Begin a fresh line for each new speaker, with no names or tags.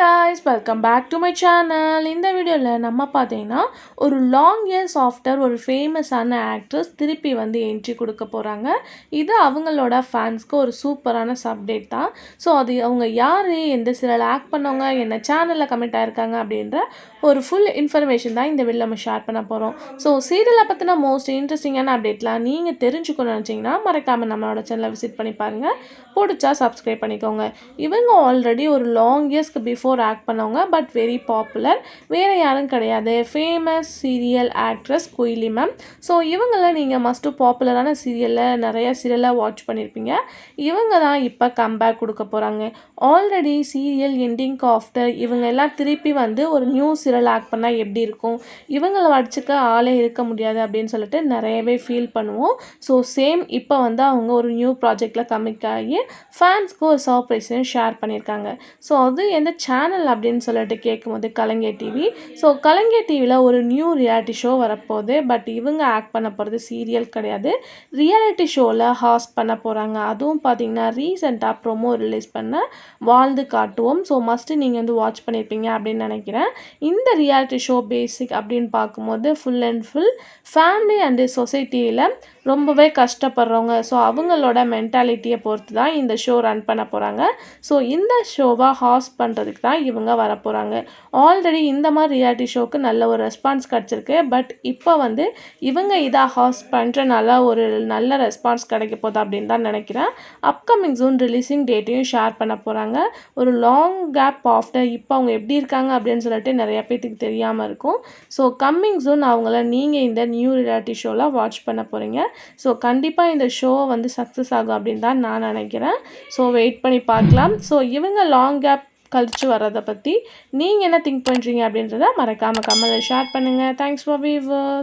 guys, welcome back to my channel. இந்த வீடியோல நம்ம பார்த்தீங்கன்னா ஒரு லாங் இயர்ஸ் ஆஃப்டர் ஒரு ஃபேமஸான ஆக்ட்ரஸ் திருப்பி வந்து என்ட்ரி கொடுக்க போறாங்க. இது அவங்களோட ஃபேன்ஸ்க்கு ஒரு சூப்பரான அப்டேட் தான். ஸோ அது அவங்க யாரு, எந்த சீரியல் ஆக்ட் பண்ணவங்க, என்ன சேனல்ல கமெண்ட் ஆயிருக்காங்க அப்படின்ற ஒரு ஃபுல் இன்ஃபர்மேஷன் தான் இந்த வீடியோல நம்ம ஷேர் பண்ண போறோம். ஸோ சீரியலை பற்றின மோஸ்ட் இன்ட்ரெஸ்டிங்கான அப்டேட்லாம் நீங்கள் தெரிஞ்சுக்கணும்னு நினச்சிங்கன்னா மறக்காம நம்மளோட சேனலை விசிட் பண்ணி பாருங்க. பிடிச்சா சப்ஸ்கிரைப் பண்ணிக்கோங்க. இவங்க ஆல்ரெடி ஒரு லாங் இயர்ஸ்க்கு பிஃபோர் ஆக்ட் பண்ணவங்க, பட் வெரி பாப்புலர். வேறு யாரும் கிடையாது, famous serial actress Kuyili ma'am. So இவங்கள நீங்கள் மஸ்ட்டு பாப்புலரான நிறைய சீரியலை வாட்ச் பண்ணியிருப்பீங்க. இவங்க தான் இப்போ கம்பேக் கொடுக்க போகிறாங்க. ஆல்ரெடி சீரியல் எண்டிங்க்கு ஆஃப்டர் இவங்க எல்லாம் திருப்பி வந்து ஒரு நியூ சீரியல் ஆக்ட் பண்ணால் எப்படி இருக்கும், இவங்களை வடிச்சுக்க ஆளே இருக்க முடியாது அப்படின்னு சொல்லிட்டு நிறையவே ஃபீல் பண்ணுவோம். ஸோ சேம் இப்போ வந்து அவங்க ஒரு நியூ ப்ராஜெக்டில் கமிட் ஆகி ஃபேன்ஸ்க்கு ஒரு சர்ப்ரைஸையும் ஷேர் பண்ணியிருக்காங்க. ஸோ அது எந்த சேனல் அப்படின்னு சொல்லிட்டு கேட்கும்போது கலைஞர் டிவி. ஸோ கலைஞர் டிவியில் ஒரு நியூ ரியாலிட்டி ஷோ வரப்போகுது. பட் இவங்க ஆக்ட் பண்ண போகிறது சீரியல் கிடையாது, ரியாலிட்டி ஷோவில் ஹாஸ்ட் பண்ண போகிறாங்க. அதுவும் பார்த்தீங்கன்னா ரீசெண்டாக ப்ரோமோ ரிலீஸ் பண்ண வாழ்ந்து காட்டுவோம். ஸோ மஸ்ட்டு நீங்கள் வந்து வாட்ச் பண்ணியிருப்பீங்க அப்படின்னு நினைக்கிறேன். இந்த ரியாலிட்டி ஷோ பேசிக் அப்படின்னு பார்க்கும்போது full and full family and சொசைட்டியில் ரொம்பவே கஷ்டப்படுறவங்க, ஸோ அவங்களோட மென்டாலிட்டியை பொறுத்து தான் இந்த ஷோ ரன் பண்ண போகிறாங்க. ஸோ இந்த ஷோவை ஹாஸ்ட் பண்ணுறதுக்கு தான் இவங்க வர போகிறாங்க. ஆல்ரெடி இந்த மாதிரி ரியாலிட்டி ஷோவுக்கு நல்ல ஒரு ரெஸ்பான்ஸ் கிடச்சிருக்கு. பட் இப்போ வந்து இவங்க இதை ஹாஸ்ட் பண்ணுறனால ஒரு நல்ல ரெஸ்பான்ஸ் கிடைக்க போகுது அப்படின்னு தான் நினைக்கிறேன். அப்கமிங் ஜூன் ரிலீஸிங் டேட்டையும் ஷேர் பண்ண போகிறாங்க. ஒரு லாங் கேப் ஆஃப்டர் இப்போ அவங்க எப்படி இருக்காங்க அப்படின்னு சொல்லிட்டு நிறைய பேத்துக்கு தெரியாமல் இருக்கும். ஸோ கம்மிங் ஜூன் அவங்கள நீங்கள் இந்த நியூ ரியாலிட்டி ஷோவில் வாட்ச் பண்ண போகிறீங்க. ஸோ கண்டிப்பாக இந்த ஷோ வந்து சக்ஸஸ் ஆகும் அப்படின்னு தான் நான் நினைக்கிறேன். ஸோ வெயிட் பண்ணி பார்க்கலாம். ஸோ இவங்க லாங் கேப் கழிச்சு வர்றதை பற்றி நீங்கள் என்ன திங்க் பண்ணுறீங்க அப்படின்றத மறக்காமல் கமெண்ட்டில் ஷேர் பண்ணுங்கள். Thanks for viewers.